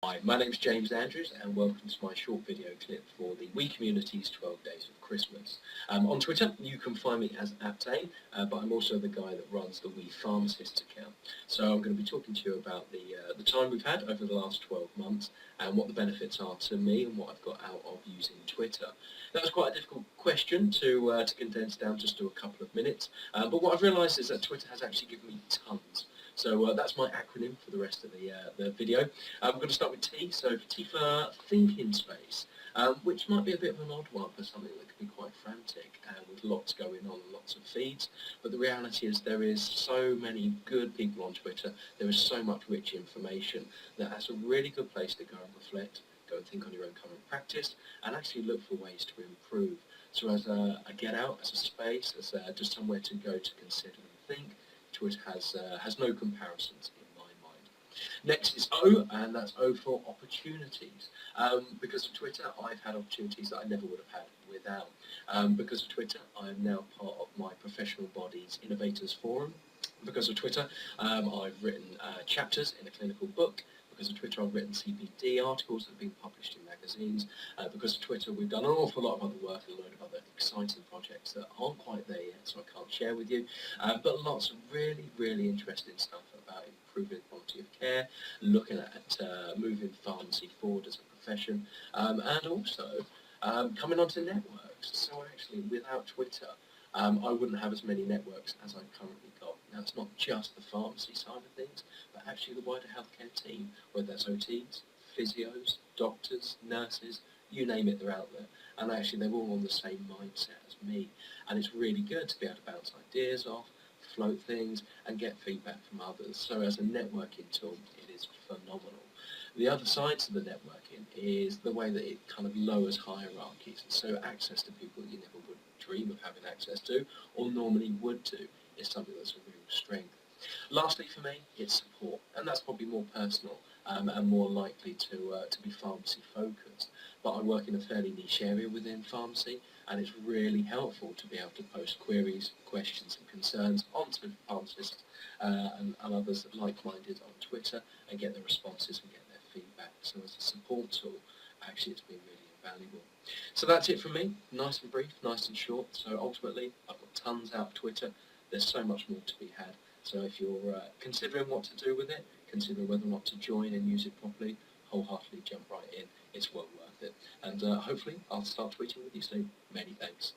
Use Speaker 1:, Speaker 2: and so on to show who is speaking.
Speaker 1: Hi, my name is James Andrews and welcome to my short video clip for the We Community's 12 Days of Christmas. On Twitter you can find me as Aptane, but I'm also the guy that runs the We Pharmacists account. So I'm going to be talking to you about the time we've had over the last 12 months and what the benefits are to me and what I've got out of using Twitter. That was quite a difficult question to condense down just to a couple of minutes, but what I've realised is that Twitter has actually given me tons. So that's my acronym for the rest of the video. I'm going to start with T, so T for thinking space, which might be a bit of an odd one for something that can be quite frantic with lots going on and lots of feeds, but the reality is there is so many good people on Twitter, there is so much rich information that that's a really good place to go and reflect, go and think on your own current practice, and actually look for ways to improve. So as a get out, as a space, as just somewhere to go to consider and think, Twitter has no comparisons in my mind. Next is O, and that's O for opportunities. Because of Twitter, I've had opportunities that I never would have had without. Because of Twitter, I am now part of my professional body's Innovators Forum. Because of Twitter, I've written chapters in a clinical book. Because of Twitter, I've written CPD articles that have been published in magazines. Because of Twitter, we've done an awful lot of other work and a load of other exciting projects that aren't quite there yet, so I can't share with you. But lots of really interesting stuff about improving quality of care, looking at moving pharmacy forward as a profession, and also coming onto networks. So actually, without Twitter, I wouldn't have as many networks as I've currently got. Now, it's not just the pharmacy side of things, but actually the wider healthcare team, whether that's OTs, physios, doctors, nurses, you name it, they're out there. And actually they're all on the same mindset as me. And it's really good to be able to bounce ideas off, float things, and get feedback from others. So as a networking tool, it is phenomenal. The other side to the networking is the way that it kind of lowers hierarchies, so access to people that you never would dream of having access to, or normally would do, is something that's a real strength. Lastly for me, it's support, and that's probably more personal and more likely to be pharmacy focused. But I work in a fairly niche area within pharmacy, and it's really helpful to be able to post queries, questions and concerns onto pharmacists and others like-minded on Twitter and get their responses and get their feedback. So as a support tool, actually it's been really invaluable. So that's it from me, nice and brief, nice and short. So ultimately, I've got tons out of Twitter. There's so much more to be had. So if you're considering what to do with it, consider whether or not to join and use it properly, wholeheartedly jump right in. It's well worth it. And hopefully I'll start tweeting with you soon. Many thanks.